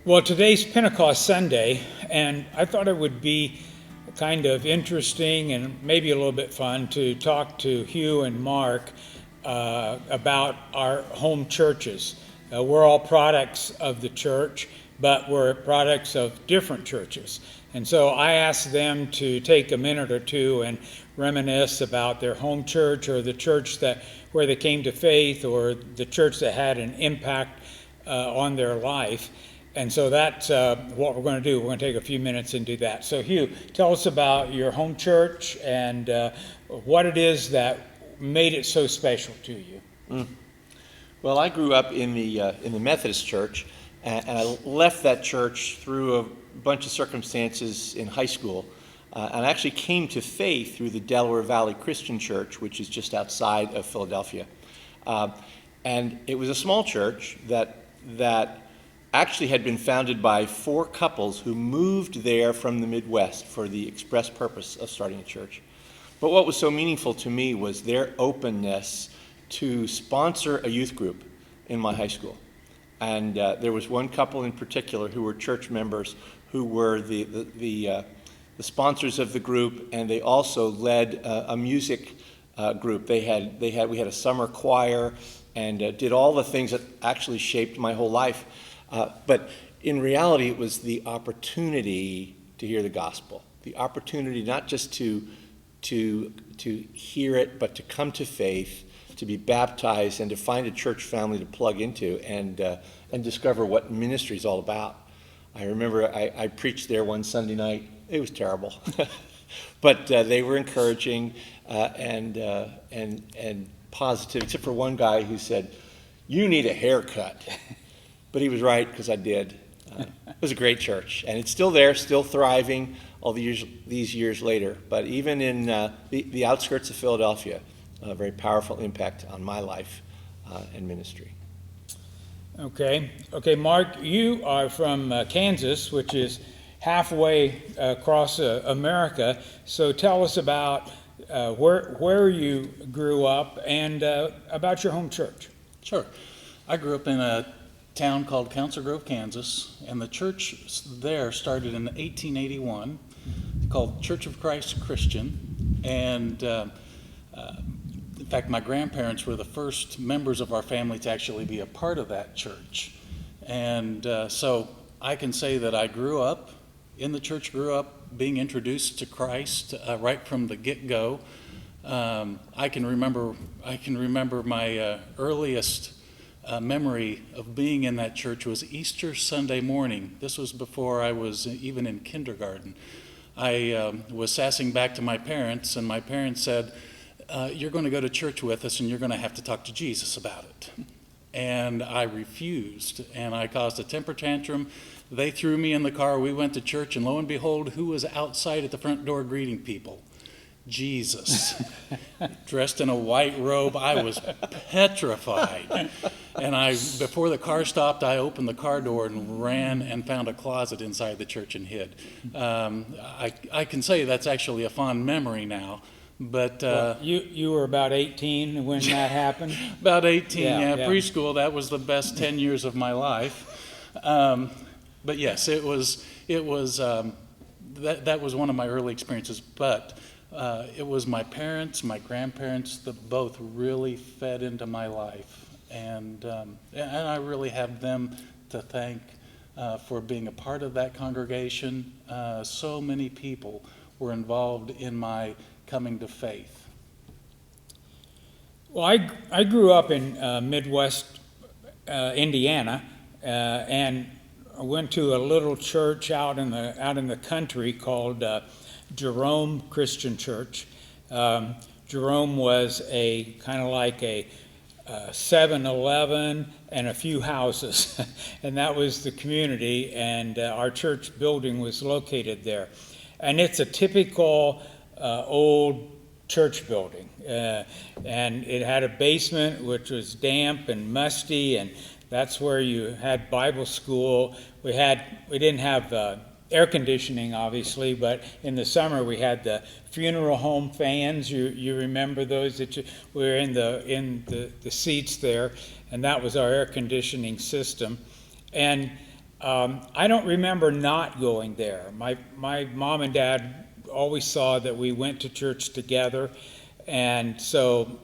Well, today's Pentecost Sunday, and I thought it would be kind of interesting and maybe a little bit fun to talk to Hugh and Mark about our home churches. We're all products of the church, but we're products of different churches. And so I asked them to take a minute or two and reminisce about their home church or the church where they came to faith or the church that had an impact on their life. And so that's what we're going to do. We're going to take a few minutes and do that. So Hugh, tell us about your home church and what it is that made it so special to you. Well, I grew up in the Methodist church, and I left that church through a bunch of circumstances in high school. And I actually came to faith through the Delaware Valley Christian Church, which is just outside of Philadelphia. And it was a small church that actually had been founded by 4 couples who moved there from the Midwest for the express purpose of starting a church. But what was so meaningful to me was their openness to sponsor a youth group in my high school. And there was one couple in particular who were church members who were the sponsors of the group, and they also led a music group. We had a summer choir and did all the things that actually shaped my whole life. But in reality, it was the opportunity to hear the gospel, the opportunity not just to hear it, but to come to faith, to be baptized, and to find a church family to plug into and discover what ministry is all about. I remember I preached there one Sunday night. It was terrible, but they were encouraging and positive, except for one guy who said, "You need a haircut." But he was right, because I did. It was a great church, and it's still there, still thriving all these years later. But even in the outskirts of Philadelphia, a very powerful impact on my life and ministry. Okay, Mark, you are from Kansas, which is halfway across America. So tell us about where you grew up and about your home church. Sure. I grew up in a town called Council Grove, Kansas, and the church there started in 1881, called Church of Christ Christian, and in fact, my grandparents were the first members of our family to actually be a part of that church. And so I can say that I grew up in the church, grew up being introduced to Christ right from the get-go. I can remember my earliest memory of being in that church was Easter Sunday morning. This was before I was even in kindergarten. I was sassing back to my parents, and my parents said, "You're going to go to church with us, and you're going to have to talk to Jesus about it." And I refused, and I caused a temper tantrum. They threw me in the car. We went to church, and lo and behold, who was outside at the front door greeting people? Jesus, dressed in a white robe. I was petrified. And before the car stopped, I opened the car door and ran and found a closet inside the church and hid. I can say that's actually a fond memory now. But you were about 18 when that happened? About 18, yeah. Preschool, that was the best 10 years of my life. But yes, that was one of my early experiences. But it was my parents, my grandparents that both really fed into my life. And I really have them to thank for being a part of that congregation. So many people were involved in my coming to faith. Well, I grew up in Midwest Indiana, and I went to a little church out in the country called Jerome Christian Church. Jerome was a kind of like a 7-Eleven and a few houses, and that was the community, and our church building was located there. And it's a typical old church building, and it had a basement which was damp and musty, and that's where you had Bible school. We didn't have air conditioning, obviously, but in the summer we had the funeral home fans. You remember those that were in the seats there, and that was our air conditioning system. And I don't remember not going there. My mom and dad always saw that we went to church together, and so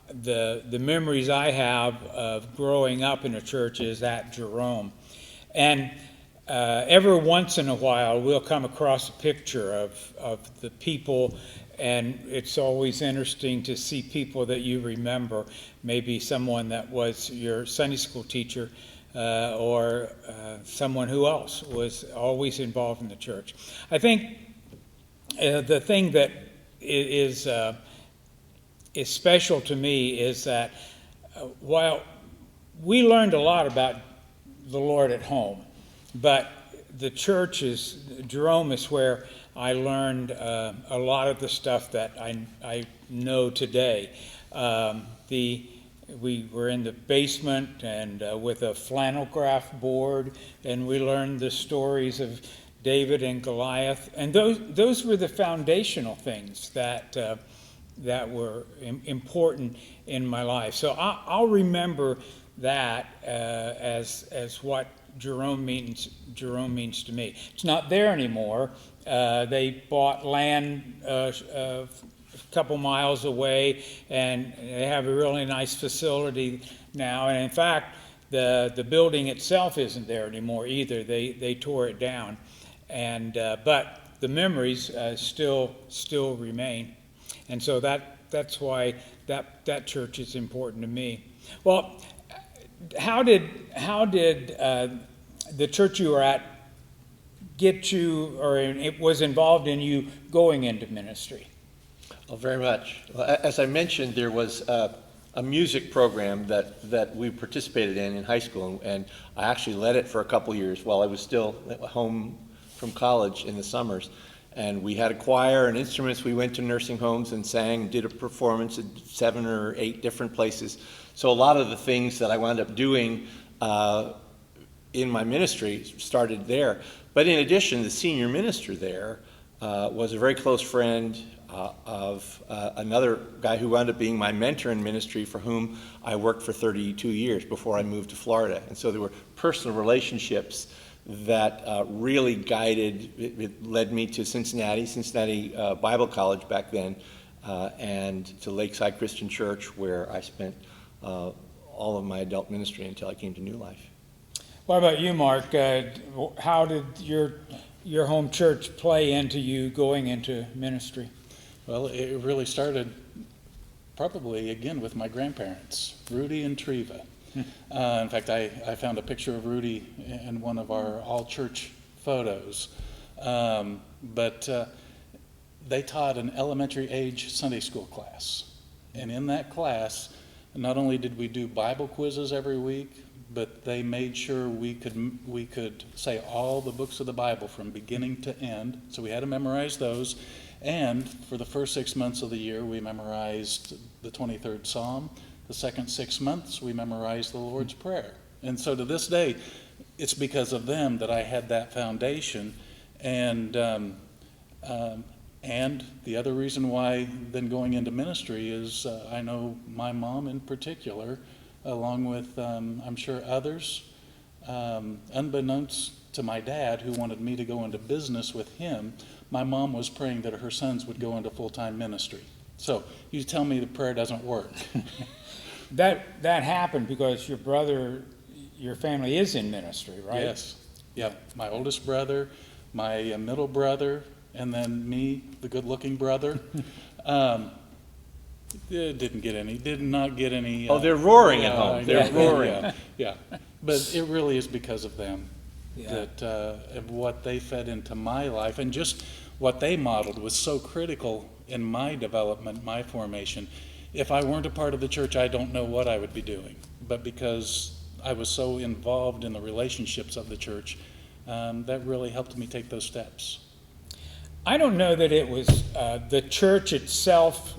the memories I have of growing up in a church is at Jerome. And every once in a while, we'll come across a picture of the people, and it's always interesting to see people that you remember, maybe someone that was your Sunday school teacher, or someone who else was always involved in the church. I think the thing that is special to me is that while we learned a lot about the Lord at home, but the church Jerome is where I learned a lot of the stuff that I know today. We were in the basement and with a flannel graph board, and we learned the stories of David and Goliath, and those were the foundational things that were important in my life. So I'll remember that as what Jerome means to me. It's not there anymore. They bought land a couple miles away, and they have a really nice facility now. And in fact, the building itself isn't there anymore either. They tore it down, and but the memories still remain, and so that's why that church is important to me. Well, how did the church you were at get you, or it was involved in you going into ministry? Well, very much. Well, as I mentioned, there was a music program that we participated in high school, and I actually led it for a couple years while I was still home from college in the summers. And we had a choir and instruments. We went to nursing homes and sang and did a performance at 7 or 8 different places. So a lot of the things that I wound up doing in my ministry started there. But in addition, the senior minister there was a very close friend of another guy who wound up being my mentor in ministry, for whom I worked for 32 years before I moved to Florida. And so there were personal relationships that really guided, it led me to Cincinnati Bible College back then, and to Lakeside Christian Church, where I spent all of my adult ministry until I came to New Life. What about you, Mark? How did your home church play into you going into ministry? Well, it really started probably, again, with my grandparents, Rudy and Treva. In fact, I found a picture of Rudy in one of our all-church photos. But they taught an elementary-age Sunday school class. And in that class, not only did we do Bible quizzes every week, but they made sure we could say all the books of the Bible from beginning to end. So we had to memorize those. And for the first 6 months of the year, we memorized the 23rd Psalm. The second 6 months, we memorized the Lord's Prayer. And so to this day, it's because of them that I had that foundation. And the other reason why then going into ministry is I know my mom in particular, along with I'm sure others, unbeknownst to my dad, who wanted me to go into business with him, my mom was praying that her sons would go into full-time ministry. So you tell me the prayer doesn't work. That happened because your family is in ministry, right? Yes. Yeah. My oldest brother, my middle brother, and then me, the good-looking brother. It did not get any. Oh, they're roaring at home. They're roaring. Yeah. But it really is because of them. Yeah. That of what they fed into my life, and just what they modeled was so critical in my development, my formation. If I weren't a part of the church, I don't know what I would be doing. But because I was so involved in the relationships of the church, that really helped me take those steps. I don't know that it was the church itself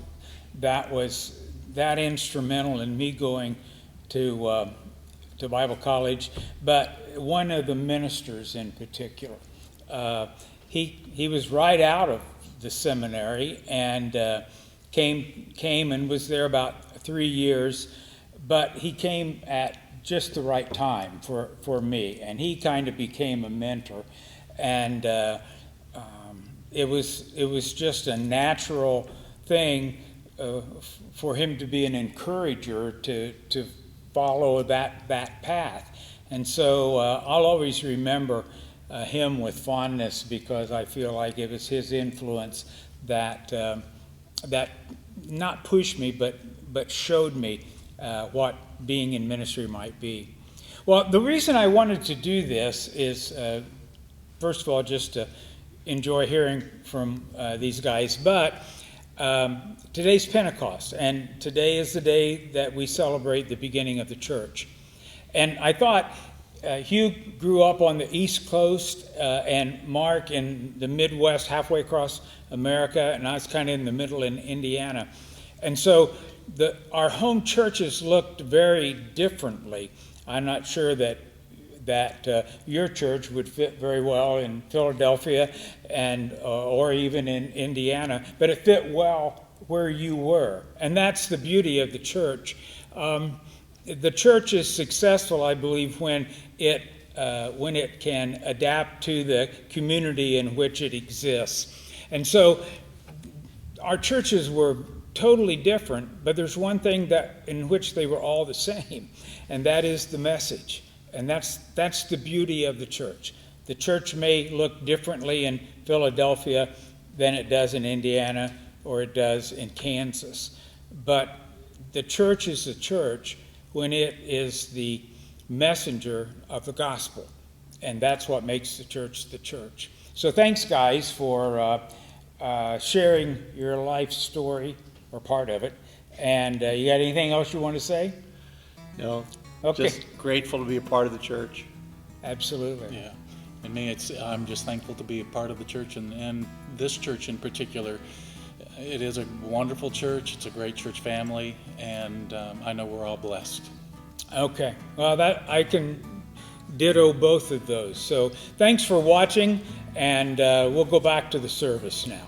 that was that instrumental in me going to Bible college, but one of the ministers in particular. He was right out of the seminary and came and was there about 3 years, but he came at just the right time for me, and he kind of became a mentor, and it was just a natural thing for him to be an encourager to follow that path. And so I'll always remember him with fondness, because I feel like it was his influence that that not pushed me, but showed me what being in ministry might be. Well, the reason I wanted to do this is, first of all, just to enjoy hearing from these guys, but today's Pentecost, and today is the day that we celebrate the beginning of the church. And I thought Hugh grew up on the East Coast, and Mark in the Midwest, halfway across America, and I was kind of in the middle in Indiana. And so our home churches looked very differently. I'm not sure that your church would fit very well in Philadelphia and or even in Indiana, but it fit well where you were. And that's the beauty of the church. The church is successful, I believe, when it can adapt to the community in which it exists. And so our churches were totally different, but there's one thing in which they were all the same, and that is the message. And that's the beauty of the church. The church may look differently in Philadelphia than it does in Indiana or it does in Kansas, but the church is the church when it is the messenger of the gospel, and that's what makes the church the church. So thanks, guys, for sharing your life story, or part of it. And you got anything else you want to say? No. Okay. Just grateful to be a part of the church. Absolutely. Yeah, and me, I'm just thankful to be a part of the church, and this church in particular. It is a wonderful church. It's a great church family, and I know we're all blessed. Okay. Well, that I can ditto both of those. So thanks for watching, and we'll go back to the service now.